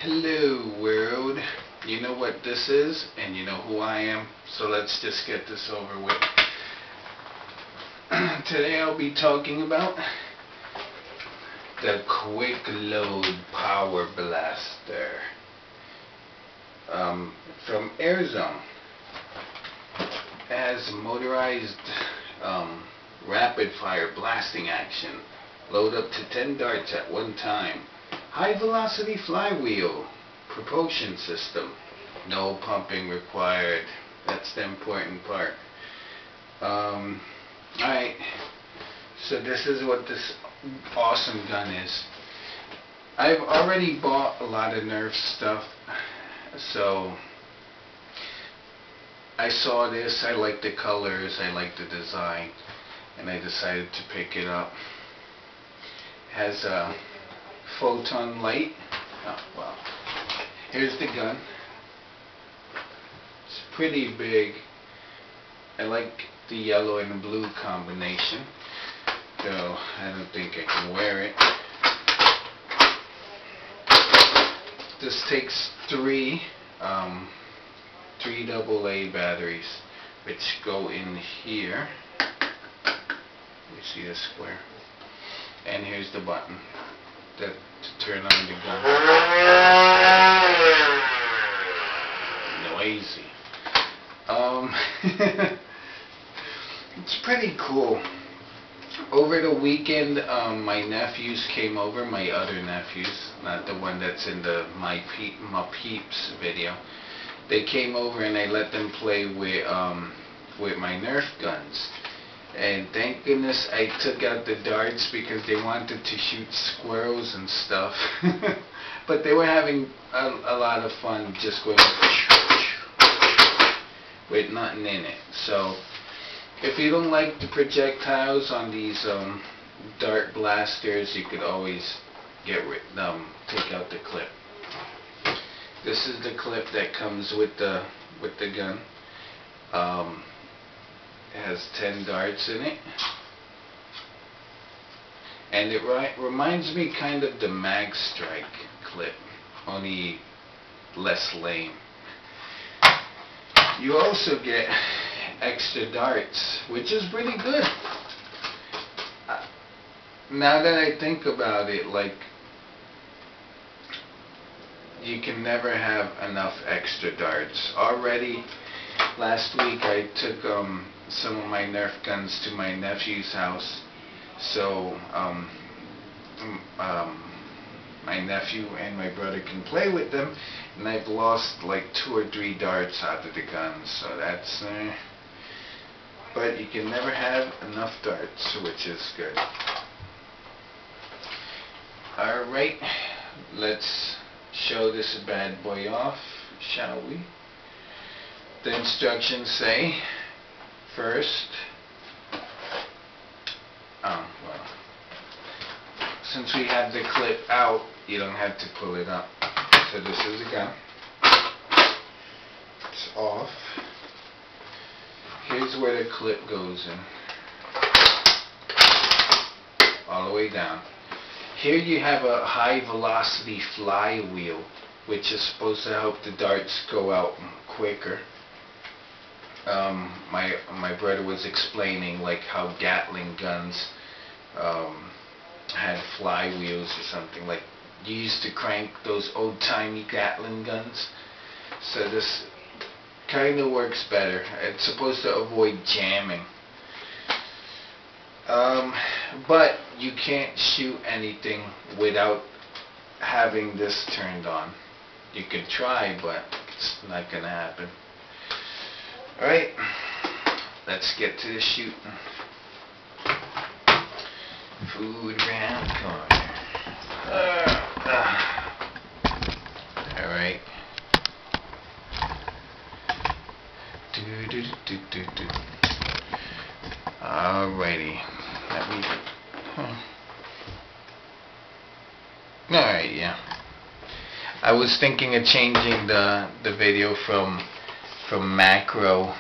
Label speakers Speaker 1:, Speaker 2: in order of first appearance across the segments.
Speaker 1: Hello world, you know what this is and you know who I am, so let's just get this over with. Today I'll be talking about the Quickload Power Blaster from AirZone. It has motorized rapid fire blasting action, load up to 10 darts at one time. High velocity flywheel propulsion system. No pumping required. That's the important part. Alright. So this is what this awesome gun is. I've already bought a lot of Nerf stuff. So I saw this. I like the colors. I like the design. And I decided to pick it up. It has a photon light. Oh, well, here's the gun. It's pretty big. I like the yellow and the blue combination, though I don't think I can wear it. This takes three AA batteries, which go in here. You see the square, and here's the button to turn on the gun. Noisy. It's pretty cool. Over the weekend, my nephews came over, my other nephews, not the one that's in the my peeps video. They came over and I let them play with my Nerf guns. And thank goodness I took out the darts because they wanted to shoot squirrels and stuff. But they were having a lot of fun just going with nothing in it. So if you don't like the projectiles on these dart blasters, you could always take out the clip. This is the clip that comes with the gun. It has 10 darts in it, and it reminds me kind of the Mag Strike clip, only less lame. You also get extra darts, which is pretty good. Now that I think about it, like, you can never have enough extra darts. Already last week I took some of my Nerf guns to my nephew's house, so my nephew and my brother can play with them, and I've lost like 2 or 3 darts out of the gun, so that's but you can never have enough darts, which is good. Alright, let's show this bad boy off, shall we? The instructions say, first, well, since we have the clip out, you don't have to pull it up. So this is the gun. It's off. Here's where the clip goes in. All the way down. Here you have a high velocity flywheel, which is supposed to help the darts go out quicker. My brother was explaining like how Gatling guns had flywheels or something, like you used to crank those old-timey Gatling guns. So this kind of works better. It's supposed to avoid jamming. But you can't shoot anything without having this turned on. You can try, but it's not gonna happen. Alright, let's get to the shooting. Food round the corner. Alright. Alrighty. Alright, yeah. I was thinking of changing the video from macro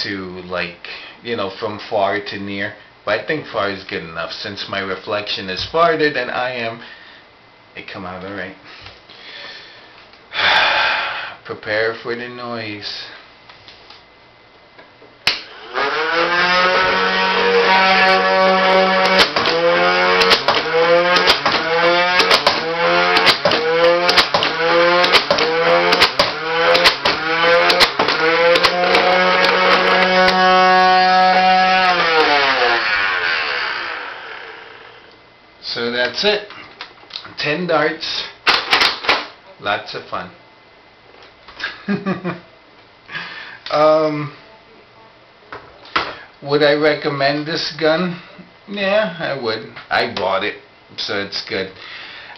Speaker 1: to, like, you know, from far to near, but I think far is good enough. Since my reflection is farther than I am, it come out alright. Prepare for the noise. So that's it. 10 darts. Lots of fun. Would I recommend this gun? Yeah, I would. I bought it, so it's good.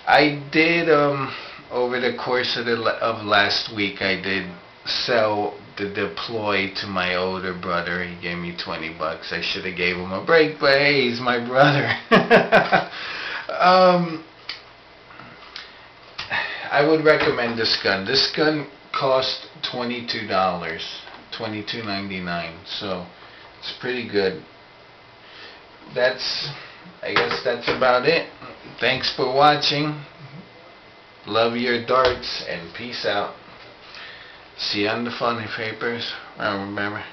Speaker 1: I did over the course of last week, I did sell the deploy to my older brother. He gave me $20. I should have gave him a break, but hey, he's my brother. I would recommend this gun. This gun cost $22, $22.99, so it's pretty good. I guess that's about it. Thanks for watching. Love your darts and peace out. See you on the funny papers. Remember.